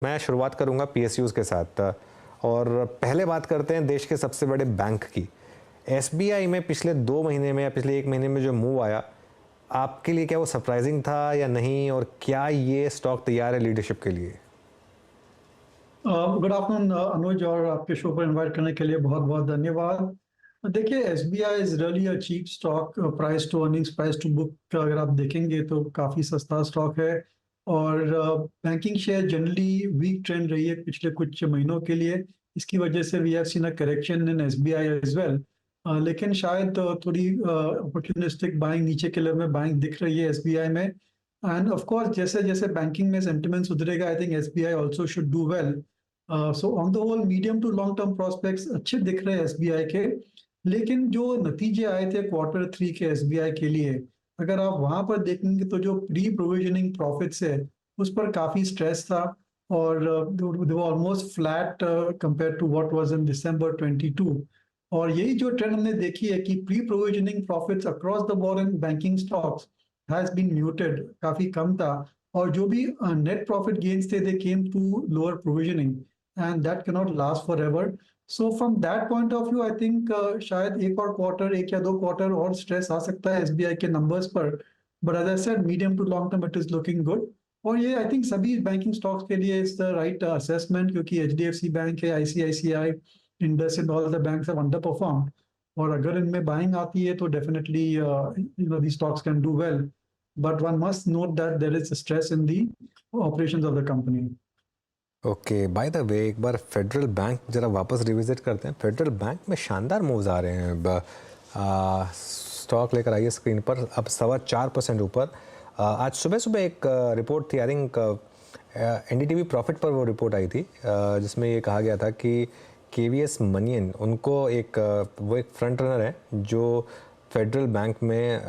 मैं शुरुआत करूंगा पीएसयूज़ के साथ और पहले बात करते हैं देश के सबसे बड़े बैंक की। एसबीआई में पिछले 2 महीने में या पिछले 1 महीने में जो मूव आया, आपके लिए क्या वो सरप्राइजिंग था या नहीं, और क्या ये स्टॉक तैयार है लीडरशिप के लिए? गुड आफ्टरनून अनुज, और आपके शो पर इनवाइट करने के लिए बहुत बहुत धन्यवाद। देखिए, SBI is really a cheap stock. Price to earnings, price to book अगर आप देखेंगे तो काफ़ी सस्ता स्टॉक है। और banking share generally weak trend रही है पिछले कुछ महीनों के लिए। इसकी वजह से we have seen a correction in SBI as well. लेकिन शायद थोड़ी अपॉर्चुनिस्टिक बाइंग, नीचे के लेवल में बाइंग दिख रही है एसबीआई में। एंड ऑफ कोर्स जैसे जैसे बैंकिंग में सेंटिमेंट सुधरेगा, I think SBI also should do well. So on the whole medium to long term prospects अच्छे दिख रहे हैं एसबीआई के। लेकिन जो नतीजे आए थे क्वार्टर 3 के एसबीआई के लिए, अगर आप वहां पर देखेंगे तो जो प्री प्रोविजनिंग प्रॉफिट्स है उस पर काफी स्ट्रेस था। और वो almost flat compare to what was in December 22। और यही जो ट्रेंड हमने देखी है कि pre provisioning profits across the board in banking stocks has been muted, काफी कम था। और जो भी नेट प्रॉफिट गेन्स थे, they came to lower provisioning, and that cannot last forever. So from that point of view, I think शायद एक और क्वार्टर, एक या दो क्वार्टर और स्ट्रेस आ सकता है एसबीआई के नंबर्स पर। But as I said, medium to long term it is looking good. और ये आई थिंक सभी बैंकिंग स्टॉक्स के लिए इज द राइट असेसमेंट, क्योंकि एचडीएफसी बैंक है, ICICI, Indus and all the banks have underperformed. और अगर इनमें बाइंग आती है तो definitely the stocks can do well. But one must note that there is stress in the operations of the company. Okay, by the way एक बार federal bank जरा वापस revisit करते हैं। फेडरल बैंक में शानदार मूव्स आ रहे हैं। स्टॉक लेकर आइए स्क्रीन पर, अब 4.25% ऊपर। आज सुबह सुबह एक रिपोर्ट थी, आई थिंक एनडीटीवी प्रॉफिट पर वो रिपोर्ट आई थी, जिसमें ये कहा गया था कि केवीएस मनियन, उनको वो एक फ्रंट रनर है जो फेडरल बैंक में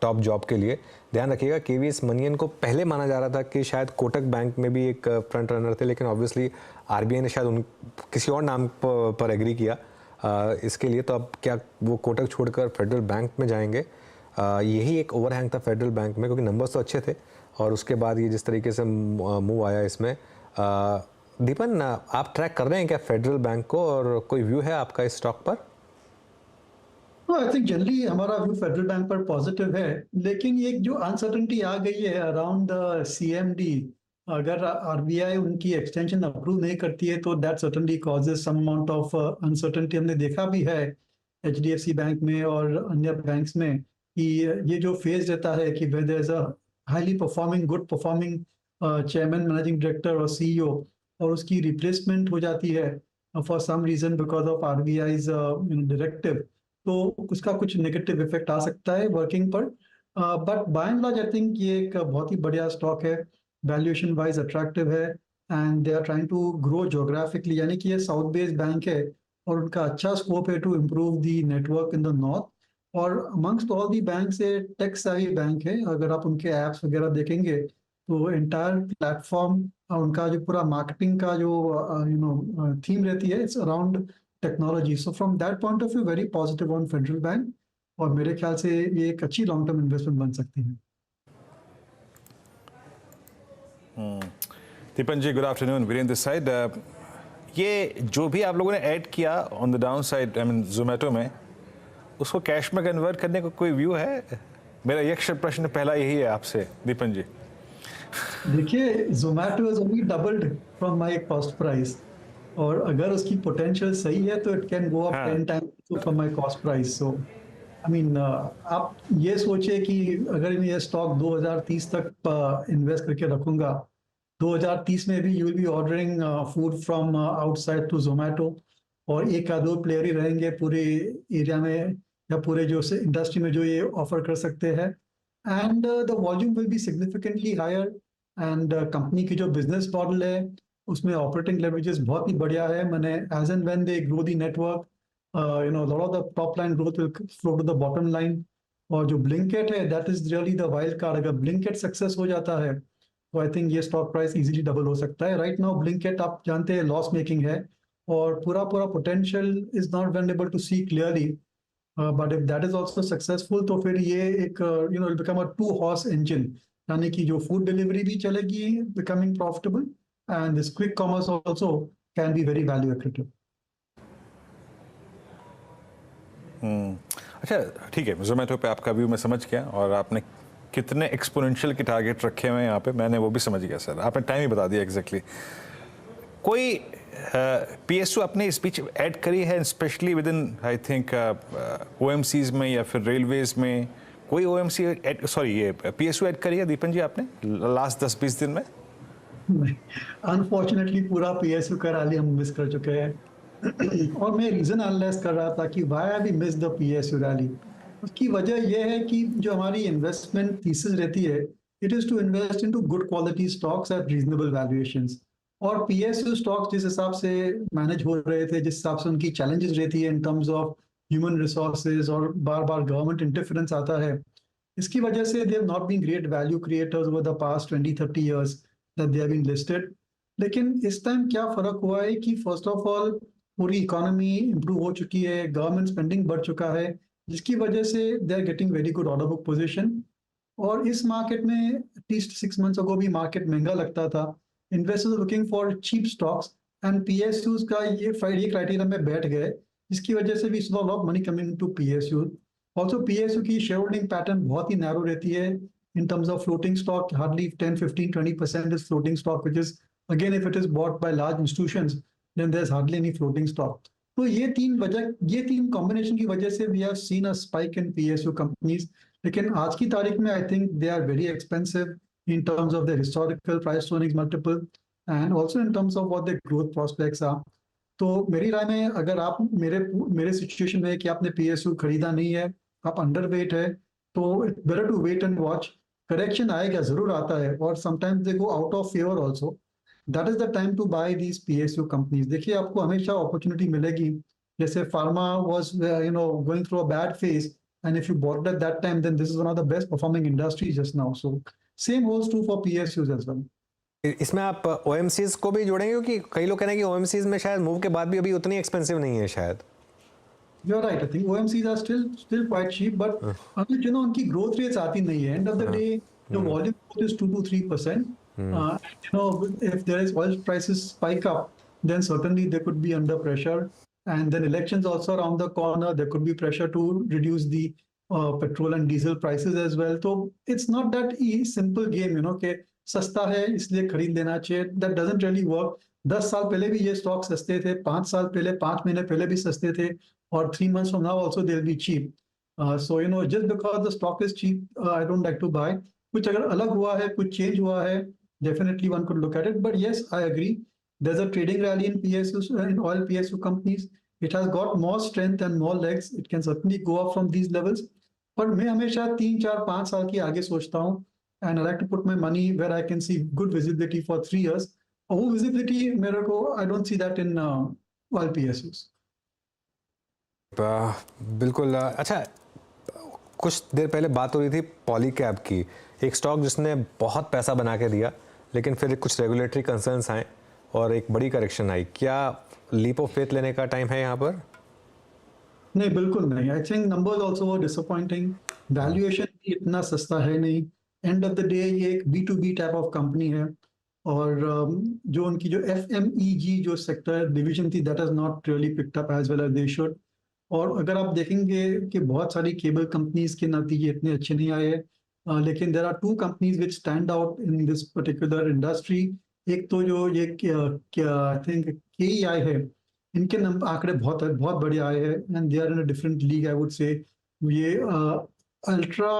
टॉप जॉब के लिए। ध्यान रखिएगा, केवीएस मनियन को पहले माना जा रहा था कि शायद कोटक बैंक में भी एक फ्रंट रनर थे, लेकिन ऑब्वियसली आरबीआई ने शायद उन किसी और नाम पर एग्री किया इसके लिए। तो अब क्या वो कोटक छोड़कर फेडरल बैंक में जाएंगे? यही एक ओवरहैंग था फेडरल बैंक में, क्योंकि नंबर्स तो अच्छे थे और उसके बाद ये जिस तरीके से मूव आया इसमें। दीपन, आप ट्रैक कर रहे हैं क्या फेडरल बैंक को, और कोई व्यू है आपका इस स्टॉक पर? आई थिंक जनरली हमारा व्यू फेडरल बैंक पर पॉजिटिव है। लेकिन ये जो अनसर्टेनिटी आ गई है अराउंड द सीएमडी, अगर आरबीआई उनकी एक्सटेंशन अप्रूव नहीं करती है तो that certainly causes some amount of uncertainty. हमने देखा भी है एचडीएफसी बैंक में और अन्य बैंक्स में कि ये जो फेज रहता है कि where there is a highly performing, good performing chairman, managing director और सीईओ, और उसकी रिप्लेसमेंट हो जाती है for some reason because of RBI's directive, तो उसका कुछ नेगेटिव इफेक्ट आ सकता है वर्किंग पर। But by and large I think ये एक बहुत ही बढ़िया स्टॉक है, वैल्यूएशन वाइज अट्रैक्टिव है। And they are trying to grow geographically, यानी कि ये साउथ बेस्ड बैंक है और उनका अच्छा स्कोप है to improve the network in the north. और अमंगस्ट ऑल दी बैंक से टेक सेवी बैंक है। अगर आप उनके एप्स वगैरह देखेंगे तो एंटायर प्लेटफॉर्म, उनका जो पूरा मार्केटिंग का जो थीम रहती है, it's around technology. So from that point of view very positive on federal bank, और मेरे ख्याल से ये एक अच्छी लॉन्ग टर्म इन्वेस्टमेंट बन सकती है। Deepan ji, good afternoon. Virendra this side. ये जो भी आप लोगों ने ऐड किया on the down side, I mean Zomato में, उसको कैश में कन्वर्ट करने का कोई व्यू है? मेरा यक्ष प्रश्न पहला यही है आपसे दीपन जी। देखिए, Zomato is only doubled from my cost price, और अगर उसकी पोटेंशियल सही है तो इट कैन गो अप हाँ, 10 times from my cost price. So I mean, आप ये सोचिए कि अगर मैं ये स्टॉक 2030 तक इन्वेस्ट करके रखूंगा, 2030 में भी you will be ordering food from outside to Zomato, और एक या दो प्लेयर ही रहेंगे पूरे एरिया में या पूरे जो इंडस्ट्री में जो ये ऑफर कर सकते हैं। And the volume will be significantly higher. And company की जो बिजनेस मॉडल है उसमें ऑपरेटिंग लेवरेजेस बहुत ही बढ़िया है। मैंने as and when they grow the network, lot of the top line growth will flow to the bottom line. और जो ब्लिंकेट है, that is really the wild card. अगर ब्लिंकेट सक्सेस हो जाता है तो आई थिंक ये स्टॉक प्राइस इजीली डबल हो सकता है। राइट नाउ ब्लिंकेट आप जानते हैं लॉस मेकिंग है, और पूरा पूरा potential is not been able to see clearly. But if that is also successful तो फिर ये एक become a two horse engine, यानी कि जो फूड डिलीवरी भी चलेगी becoming profitable, and this quick commerce also can be very value accretive. अच्छा ठीक है, जोमेटो पे आपका व्यू मैं समझ गया, और आपने कितने एक्सपोनेंशियल के टारगेट रखे हुए हैं यहाँ पे मैंने वो भी समझ गया सर, आपने टाइम ही बता दिया एग्जैक्टली। कोई पीएसयू आपने इस बीच ऐड करी है specially with in I think OMCs में या फिर रेलवेज में, कोई ओएमसी सॉरी ये पीएसयू ऐड करी है दीपन जी आपने लास्ट 10-20 दिन में? अनफॉर्चुनेटली पूरा पीएसयू का रैली हम मिस कर चुके हैं और मैं रीजन एनालाइज कर रहा था कि why have we miss the PSU rally. उसकी वजह यह है कि जो हमारी इन्वेस्टमेंट थीसिस रहती है, it is to invest into good quality stocks at reasonable valuations. और पीएसयू स्टॉक्स जिस हिसाब से मैनेज हो रहे थे, जिस हिसाब से उनकी चैलेंजेस रहती है in terms of human resources और बार बार गवर्नमेंट इंटरफेरेंस आता है, इसकी वजह से they have not been great value creators over the past 20-30 years that they have been listed. लेकिन इस टाइम क्या फर्क हुआ है कि फर्स्ट ऑफ ऑल पूरी इकोनॉमी इंप्रूव हो चुकी है, गवर्नमेंट स्पेंडिंग बढ़ चुका है, जिसकी वजह से they are getting very good order book position. और इस मार्केट में एटलीस्ट 6 months अगो भी मार्केट महंगा लगता था, investors looking for cheap stocks and PSUs का ये क्राइटेरिया में बैठ गए, जिसकी वजह से भी saw lot money coming to PSU. Also PSU की शेयर होल्डिंग पैटर्न बहुत ही नैरो रहती है in terms of floating stock, hardly 10-15-20% is floating stock, which is again if it is bought by large institutions then there is hardly any floating stock. तो ये तीन combination की वजह से we have seen a spike in PSU companies. लेकिन आज की तारीख में I think they are very expensive in terms of their historical price to earnings multiple and also in terms of what their growth prospects are. तो मेरी राय में अगर आप मेरे सिचुएशन में कि आपने पीएसयू खरीदा नहीं है, आप अंडरवेट है, तो better to wait and watch. Correction आएगा, जरूर आता है, और sometimes they go out of favour also. That is the time to buy these PSU companies. देखिए आपको हमेशा अपॉर्चुनिटी मिलेगी, जैसे pharma was going through a bad phase and if you bought at that time, then this is one of the best performing industries just now. So same holds true for PSUs as well. इसमें आप OMCs को भी जोड़ेंगे, क्योंकि कई लोग कह रहे हैं कि OMCs में शायद मूव के बाद भी अभी उतनी एक्सपेंसिव नहीं है शायद। You're right. I think OMCs are still quite cheap, but उनकी growth rates आती नहीं है. End of the day, the volume growth is 2-3%. If there is oil prices spike up, then certainly they could be under pressure. And then elections also around the corner, there could be pressure to reduce the petrol and diesel prices as well. So it's not that simple game, कि सस्ता है इसलिए खरीद लेना चाहिए. That doesn't really work. 10 साल पहले भी ये स्टॉक सस्ते थे, 5 साल पहले, 5 महीने पहले भी सस्ते थे, और 3 months from now also they'll be cheap. So just because the stock is cheap, I don't like to buy. कुछ अगर अलग हुआ है, कुछ change हुआ है, definitely one could look at it. But yes, I agree. There's a trading rally in PSU, in oil PSU companies. It has got more strength and more legs. It can certainly go up from these levels. But मैं हमेशा 3-4-5 साल की आगे सोचता हूँ, and I like to put my money where I can see good visibility for 3 years. और वो visibility मेरे को I don't see that in oil PSUs. बिल्कुल। अच्छा, कुछ देर पहले बात हो रही थी पॉलीकैब की, एक स्टॉक जिसने बहुत पैसा बना के दिया, लेकिन फिर कुछ रेगुलेटरी कंसर्न्स आए और एक बड़ी करेक्शन आई। क्या लीप ऑफ फेथ लेने का टाइम है यहाँ पर? नहीं, बिल्कुल नहीं। I think numbers also were disappointing, valuation भी इतना सस्ता है नहीं। एंड ऑफ द डे ये एक B2B टाइप ऑफ कंपनी है, और जो उनकी जो FMEG जो सेक्टर डिवीजन थी, that has not really picked up as well as they should. और अगर आप देखेंगे कि बहुत सारी केबल कंपनीज के नतीजे इतने अच्छे नहीं आए, लेकिन there are 2 companies which stand out in this particular industry. एक तो जो ये आई थिंक KEI है, इनके आंकड़े बहुत बढ़िया आए हैं, and they are in a different league I would say. ये ultra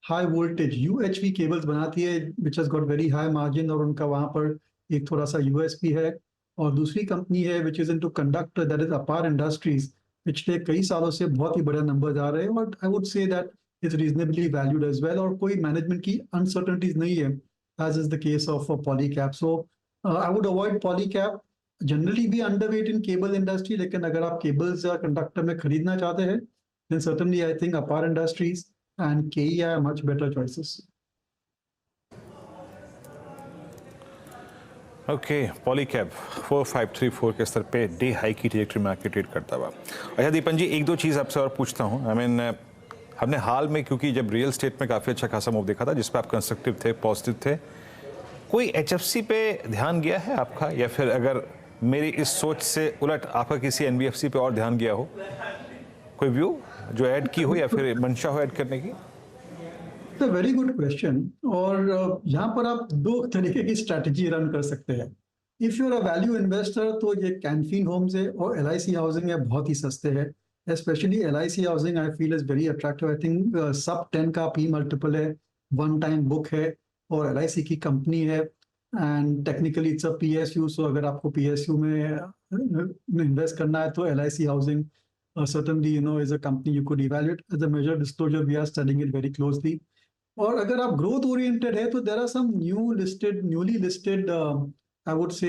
high voltage UHV cables बनाती है, which has got very high margin, और उनका वहाँ पर एक थोड़ा सा USP है। और दूसरी कंपनी है which is into conductor, that is अपार इंडस्ट्रीज। पिछले कई सालों से बहुत ही बढ़िया नंबर्स आ रहे हैं, और I would say that is reasonably valued as well, और कोई मैनेजमेंट की अनसर्टेनिटीज नहीं है, as is the case of Polycab. So I would avoid Polycab. Generally be underweight in cable industry, लेकिन अगर आप cables या conductor में खरीदना चाहते हैं, then certainly I think Apar Industries and KEI are much better choices. Okay, Polycab 4534 के स्तर पे डे हाई की ट्रैजेक्टरी में आके ट्रेड करता हुआ। अच्छा दीपन जी, एक दो चीज़ आपसे और पूछता हूँ। आई मीन हमने हाल में, क्योंकि जब रियल स्टेट में काफ़ी अच्छा खासा मूव देखा था, जिस पर आप कंस्ट्रक्टिव थे, पॉजिटिव थे, कोई एचएफसी पे ध्यान गया है आपका, या फिर अगर मेरी इस सोच से उलट आपका किसी एनबीएफसी पे और ध्यान गया हो, कोई व्यू जो ऐड की हो या फिर मंशा हो ऐड करने की? Very good question. और यहाँ पर आप दो तरीके की स्ट्रैटेजी रन कर सकते हैं। If you are a value investor तो ये कैनफिन होम्स है और एलआईसी हाउसिंग है, बहुत ही सस्ते हैं। Specially LIC housing I feel is very attractive. I think sub 10 का पी मल्टीपल है, वन टाइम बुक है और एलआईसी की कंपनी है and technically it's a PSU. So अगर आपको पीएसयू में इन्वेस्ट करना है तो LIC housing certainly is a company you could evaluate. As a measure disclosure, we are studying it very closely. और अगर आप ग्रोथ ओरिएंटेड है तो there are some newly listed I would say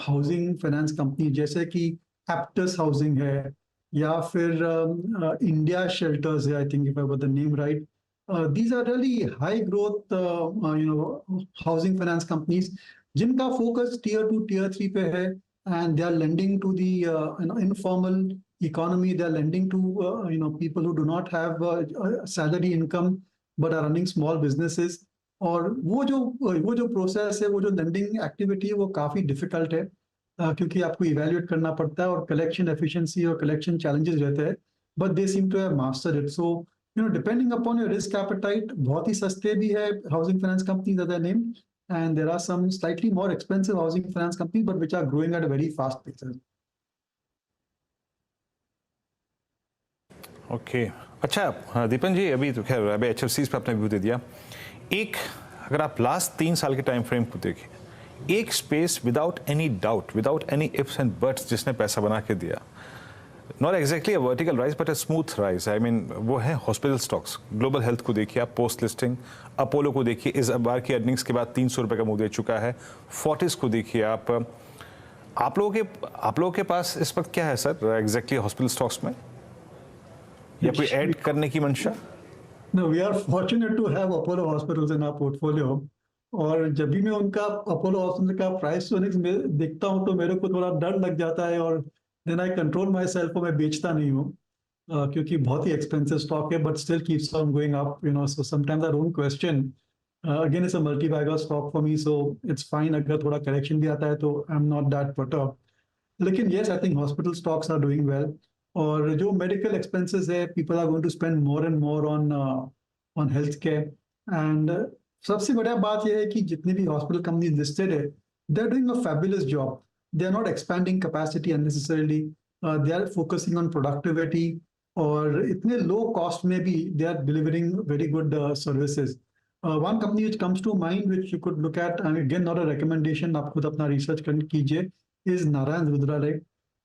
housing finance company, जैसे कि Aptus housing है या फिर इंडिया शेल्टर्स है, I think if I got the name right. These are really high growth housing finance companies जिनका focus tier 2 tier 3 पे है and they are lending to the informal economy. They are lending to people who do not have salary income but are running small businesses. और वो जो process है, वो जो lending activity है, वो काफ़ी डिफिकल्ट है क्योंकि आपको इवेल्युएट करना पड़ता है और कलेक्शन एफिशिएंसी और कलेक्शन चैलेंजेस रहते हैं, but they seem to have mastered it. So depending upon your risk appetite, बहुत ही सस्ते भी है housing finance companies as I name, and there are some slightly more expensive housing finance companies but which are growing at a very fast pace. Okay अच्छा दीपन जी, अभी तो खैर अभी एचएफसीज पे आपने व्यू दे दिया। एक अगर आप लास्ट 3 साल के टाइम फ्रेम को देखें, एक space without any doubt, without any ifs and buts जिसने पैसा बना के दिया, not exactly a vertical rise but a smooth rise, I mean वो है हॉस्पिटल स्टॉक्स। ग्लोबल हेल्थ को देखिए आप, पोस्ट लिस्टिंग अपोलो को देखिए, इस बार की अर्निंग्स के बाद 300 रुपये का मुंह दे चुका है। फोर्टिस को देखिए आप लोगों के पास इस वक्त क्या है सर एग्जैक्टली हॉस्पिटल स्टॉक्स में, या कोई ऐड करने की मंशा? No, we are fortunate to have Apollo hospitals in our portfolio. और जब भी मैं उनका अपोलो हॉस्पिटल का प्राइस में देखता हूँ तो मेरे को थोड़ा डर लग जाता है और then I control my self, मैं बेचता नहीं हूँ क्योंकि बहुत ही एक्सपेंसिव स्टॉक है, but still keeps on going up, so sometimes I don't question. Again it's a multi bagger stock for me, so it's fine अगर थोड़ा करेक्शन भी आता है तो I am not that put up. लेकिन yes, I think hospital stocks are doing well. और जो medical expenses है, people are going to spend more and more on health care. And सबसे बढ़िया बात यह है कि जितनी भी हॉस्पिटल कंपनीज लिस्टेड है, they are doing a fabulous job. They are not expanding capacity unnecessarily, they are focusing on productivity और इतने लो कॉस्ट में भी they are delivering very good services. One company which comes to mind which you could look at, again not a recommendation, आप खुद अपना research कीजिए, is Narayana Hrudayalaya.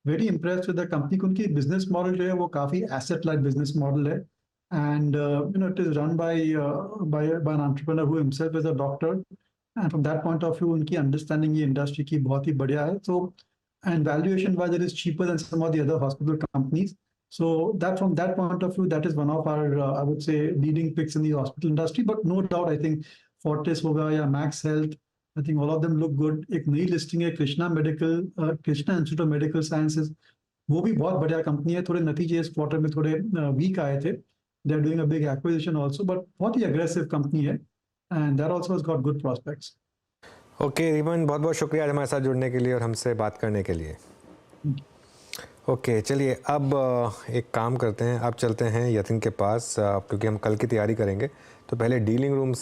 Very impressed with the company. उनकी business model जो है वो काफ़ी एसेट लाइट बिजनेस मॉडल है and it is run by an entrepreneur who himself is a doctor, and from that point of view उनकी understanding ये industry की बहुत ही बढ़िया है। So and valuation wise it is cheaper than some of the other hospital companies. So that from that point of view, that is one of our I would say leading picks in the hospital industry. But no doubt, I think Fortis होगा या Max Health, I think all of them look good. एक नई listing है Krishna institute of medical sciences, वो भी बहुत बढ़िया company है। थोड़े नतीजे इस क्वार्टर में थोड़े वीक आए थे, they are doing a big acquisition also, but बहुत ही अग्रेसिव कंपनी है and that also has got good prospects. Okay Deepan, बहुत बहुत शुक्रिया आज हमारे साथ जुड़ने के लिए और हमसे बात करने के लिए। ओके चलिए, अब एक काम करते हैं, अब चलते हैं यतिन के पास क्योंकि हम कल की तैयारी करेंगे, तो पहले डीलिंग रूम